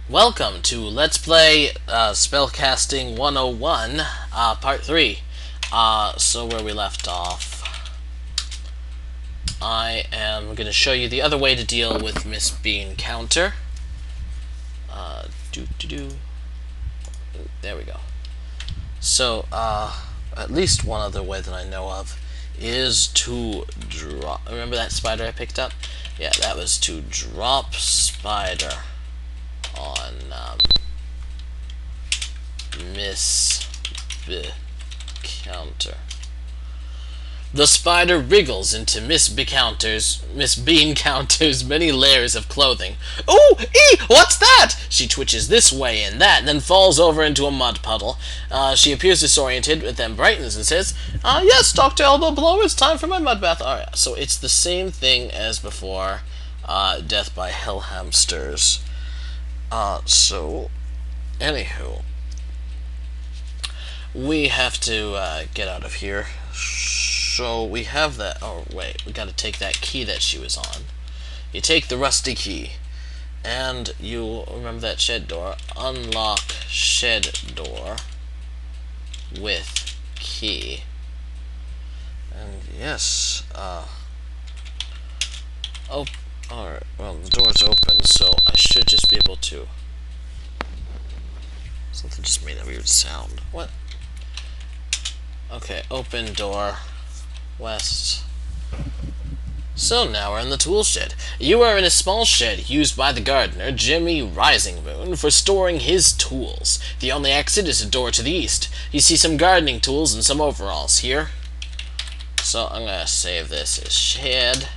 Welcome to Let's Play Spellcasting 101, Part 3. So where we left off, I am going to show you the other way to deal with Miss Bean Counter. There we go. So, at least one other way that I know of is to drop... Remember that spider I picked up? Yeah, that was to drop spider on Miss B Counter. The spider wriggles into Miss Bean Counter's many layers of clothing. Ooh! Ee! What's that? She twitches this way and that, and then falls over into a mud puddle. She appears disoriented, but then brightens and says, yes, Dr. Elbow Blower, it's time for my mud bath. Alright, so it's the same thing as before. Death by hell hamsters. Anywho, we have to get out of here. So we have that. Oh wait, we got to take that key that she was on. You take the rusty key, and you remember that shed door. Unlock shed door with key. And yes, oh, alright. Well, the door's open, so I should just be able to. Something just made a weird sound. What? Okay, open door. West. So now we're in the tool shed. You are in a small shed used by the gardener, Jimmy Rising Moon, for storing his tools. The only exit is a door to the east. You see some gardening tools and some overalls here. So I'm gonna save this as shed.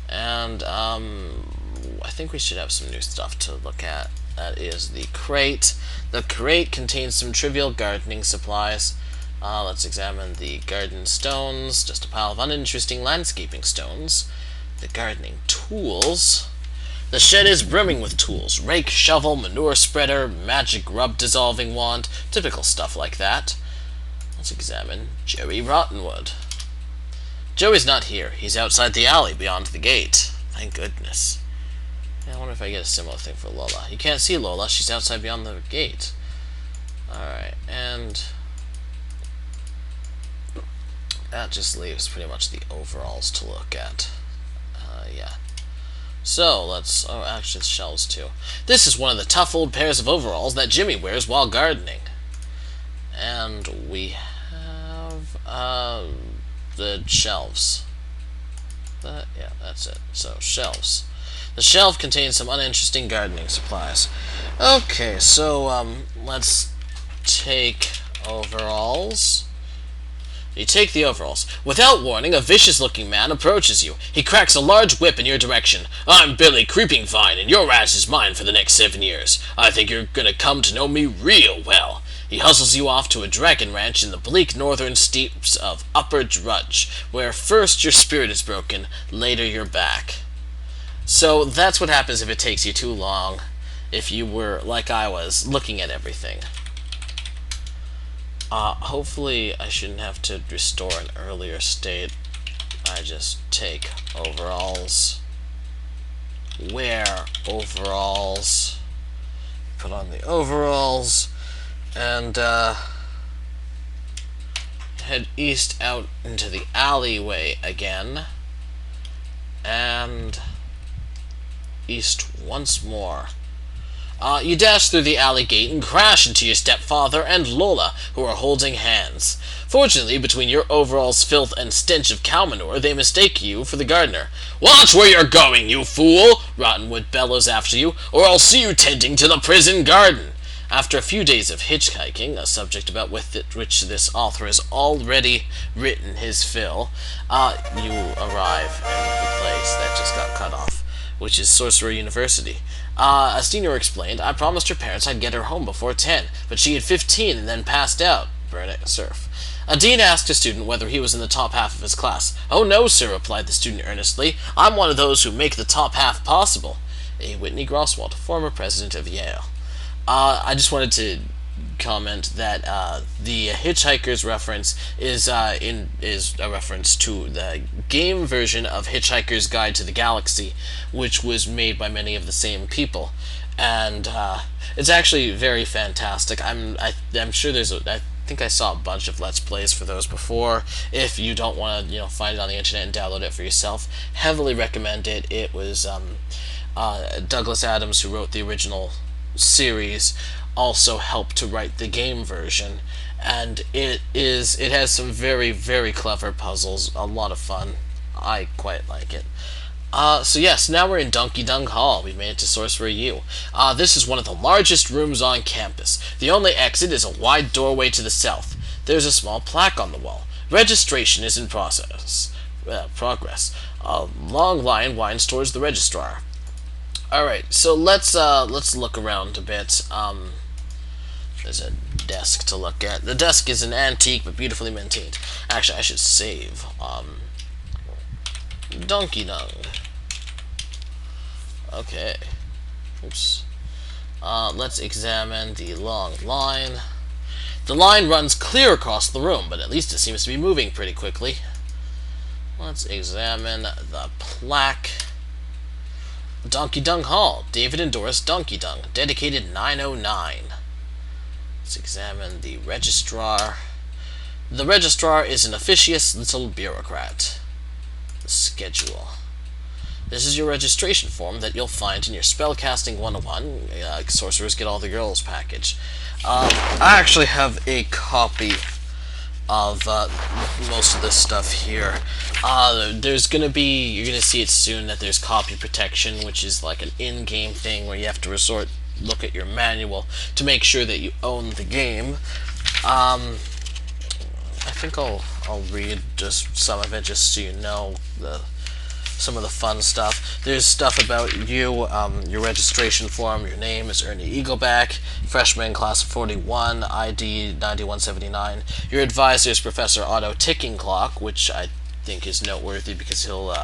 And I think we should have some new stuff to look at. That is the crate. The crate contains some trivial gardening supplies. Let's examine the garden stones, just a pile of uninteresting landscaping stones. The gardening tools. The shed is brimming with tools. Rake, shovel, manure spreader, magic rub dissolving wand, typical stuff like that. Let's examine Joey Rottenwood. Joey's not here. He's outside the alley beyond the gate. Thank goodness. I wonder if I get a similar thing for Lola. You can't see Lola. She's outside beyond the gate. Alright, and that just leaves pretty much the overalls to look at. Yeah. So, let's... Oh, actually, it's shelves, too. This is one of the tough old pairs of overalls that Jimmy wears while gardening. And we have, the shelves. Yeah, that's it. So, shelves. The shelf contains some uninteresting gardening supplies. Okay, so, let's take overalls. You take the overalls. Without warning, a vicious-looking man approaches you. He cracks a large whip in your direction. I'm Billy Creepingvine, and your ass is mine for the next 7 years. I think you're gonna come to know me real well. He hustles you off to a dragon ranch in the bleak northern steppes of Upper Drudge, where first your spirit is broken, later your back. So that's what happens if it takes you too long, if you were, like I was, looking at everything. Hopefully I shouldn't have to restore an earlier state. I just take overalls, wear overalls, put on the overalls, and head east out into the alleyway again, and east once more. You dash through the alley gate and crash into your stepfather and Lola, who are holding hands. Fortunately, between your overalls' filth and stench of cow manure, they mistake you for the gardener. Watch where you're going, you fool! Rottenwood bellows after you, or I'll see you tending to the prison garden. After a few days of hitchhiking, a subject about which this author has already written his fill, you arrive in the place that just got cut off, which is Sorcerer University. As Senior explained, I promised her parents I'd get her home before 10, but she had 15 and then passed out. Burn it, surf. A dean asked a student whether he was in the top half of his class. Oh no, sir, replied the student earnestly. I'm one of those who make the top half possible. A. Whitney Groswald, former president of Yale. I just wanted to comment that the Hitchhiker's reference is is a reference to the game version of Hitchhiker's Guide to the Galaxy, which was made by many of the same people, and it's actually very fantastic. I'm sure I think I saw a bunch of Let's Plays for those before. If you don't want to, find it on the internet and download it for yourself, heavily recommend it. It was Douglas Adams, who wrote the original series, also helped to write the game version, and it has some very, very clever puzzles. A lot of fun. I quite like it. So yes, now we're in Donkey Dung Hall. We've made it to Sorcerer U. This is one of the largest rooms on campus. The only exit is a wide doorway to the south. There's a small plaque on the wall. Registration is in progress. A long line winds towards the registrar. Alright, so let's look around a bit. There's a desk to look at. The desk is an antique but beautifully maintained. Actually, I should save. Donkey Dung. Okay. Oops. Let's examine the long line. The line runs clear across the room, but at least it seems to be moving pretty quickly. Let's examine the plaque. Donkey Dung Hall, David and Doris Donkey Dung, dedicated 909. Let's examine the registrar. The registrar is an officious little bureaucrat. The schedule. This is your registration form that you'll find in your Spellcasting 101 Sorcerers Get All the Girls package. I actually have a copy of most of this stuff here. There's gonna be, you're gonna see it soon, that there's copy protection, which is like an in-game thing where you have to look at your manual to make sure that you own the game. I think I'll read just some of it just so you know some of the fun stuff. There's stuff about you, your registration form. Your name is Ernie Eagleback, freshman, class of 41, ID 9179. Your advisor is Professor Otto Ticking Clock, which I think is noteworthy because he'll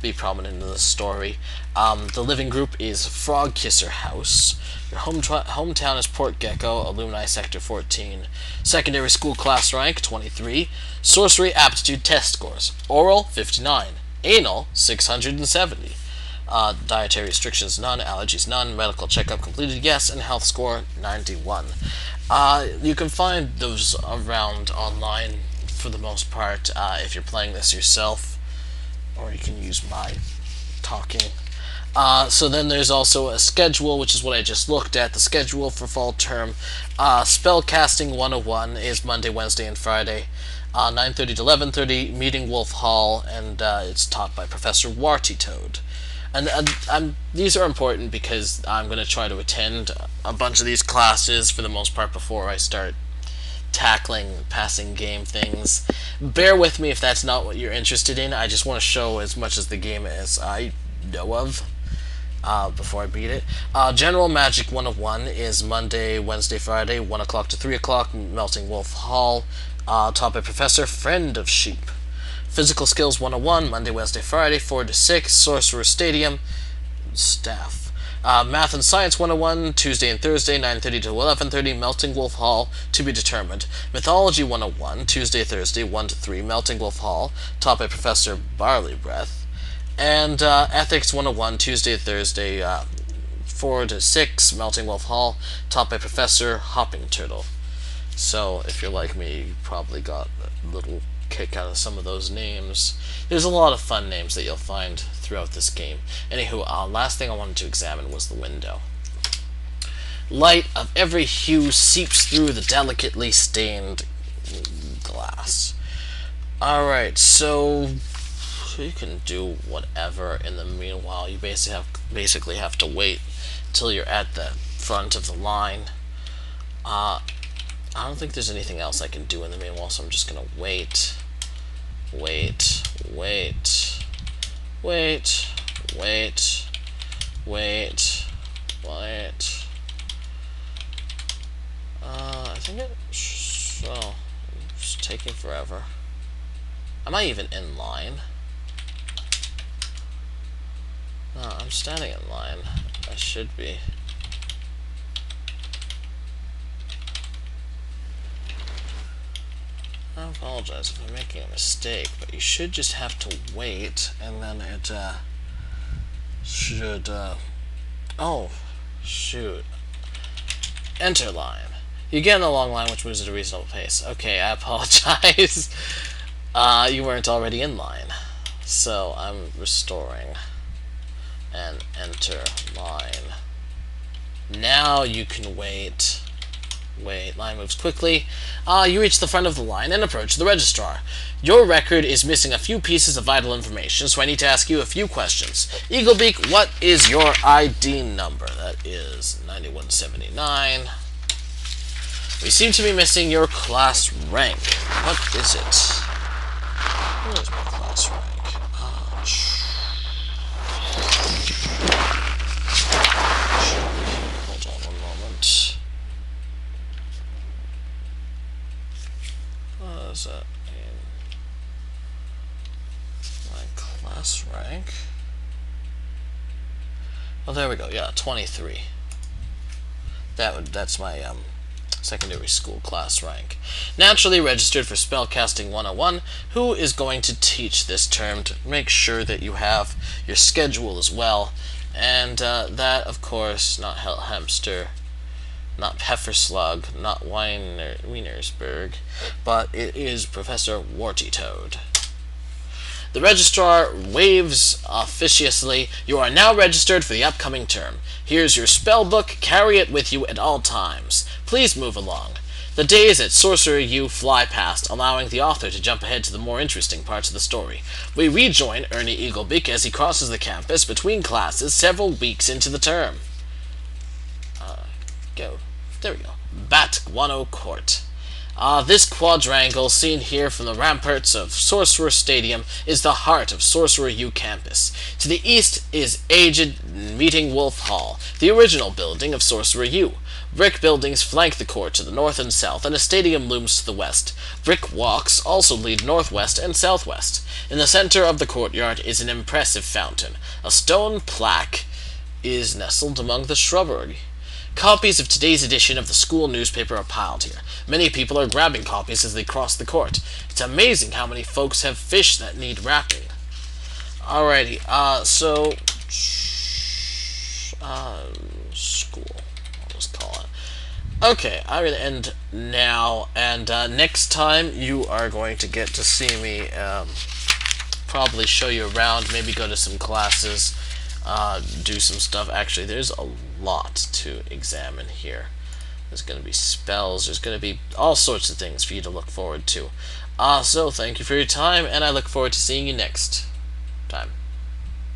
be prominent in the story. The living group is Frog Kisser House. Your hometown is Port Gecko, Alumni Sector 14. Secondary school class rank 23. Sorcery aptitude test scores: oral 59, anal 670. Dietary restrictions none, allergies none, medical checkup completed yes, and health score 91. You can find those around online for the most part if you're playing this yourself, or you can use my talking. So then there's also a schedule, which is what I just looked at. The schedule for fall term. Spellcasting 101 is Monday, Wednesday, and Friday. 9:30 to 11:30, Meeting Wolf Hall, and it's taught by Professor Warty Toad. And these are important because I'm going to try to attend a bunch of these classes for the most part before I start tackling passing game things. Bear with me if that's not what you're interested in. I just want to show as much as the game as I know of before I beat it. General Magic 101 is Monday, Wednesday, Friday, 1 o'clock to 3 o'clock, Melting Wolf Hall, taught by Professor Friend of Sheep. Physical Skills 101, Monday, Wednesday, Friday, 4 to 6, Sorcerer Stadium, staff. Math and Science 101, Tuesday and Thursday, 9:30 to 11:30, Melting Wolf Hall, to be determined. Mythology 101, Tuesday, Thursday, 1 to 3, Melting Wolf Hall, taught by Professor Barley Breath. And Ethics 101, Tuesday, Thursday, 4 to 6, Melting Wolf Hall, taught by Professor Hopping Turtle. So, if you're like me, you probably got a little kick out of some of those names. There's a lot of fun names that you'll find throughout this game. Anywho, last thing I wanted to examine was the window. Light of every hue seeps through the delicately stained glass. Alright, so you can do whatever in the meanwhile. You basically have to wait till you're at the front of the line. I don't think there's anything else I can do in the meanwhile, so I'm just gonna wait. I think it's taking forever. Am I even in line? No, I'm standing in line. I should be. apologize if I'm making a mistake, but you should just have to wait, and then it should. Oh, shoot. Enter line. You get in a long line which moves at a reasonable pace. Okay, I apologize. You weren't already in line. So I'm restoring. And enter line. Now you can wait. Wait, line moves quickly. You reach the front of the line and approach the registrar. Your record is missing a few pieces of vital information, so I need to ask you a few questions. Eaglebeak, what is your ID number? That is 9179. We seem to be missing your class rank. What is it? Where's my class rank? Hold on one moment. What does that mean? My class rank? Oh, there we go. Yeah, 23. That's my secondary school class rank. Naturally registered for Spellcasting 101. Who is going to teach this term to make sure that you have your schedule as well? And that, of course, not Hamster, not Pefferslug, not Wienersburg, but it is Professor Warty Toad. The registrar waves officiously. You are now registered for the upcoming term. Here's your spell book. Carry it with you at all times. Please move along. The days at Sorcerer U fly past, allowing the author to jump ahead to the more interesting parts of the story. We rejoin Ernie Eaglebeak as he crosses the campus between classes several weeks into the term. There we go. Bat Guano Court. This quadrangle, seen here from the ramparts of Sorcerer Stadium, is the heart of Sorcerer U campus. To the east is aged Meeting Wolf Hall, the original building of Sorcerer U. Brick buildings flank the court to the north and south, and a stadium looms to the west. Brick walks also lead northwest and southwest. In the center of the courtyard is an impressive fountain. A stone plaque is nestled among the shrubbery. Copies of today's edition of the school newspaper are piled here. Many people are grabbing copies as they cross the court. It's amazing how many folks have fish that need wrapping. Alrighty, school. I'll just call it. Okay, I'm going to end now, and next time you are going to get to see me probably show you around, maybe go to some classes, do some stuff. Actually, there's a lot to examine here. There's going to be spells, there's going to be all sorts of things for you to look forward to. So thank you for your time, and I look forward to seeing you next time.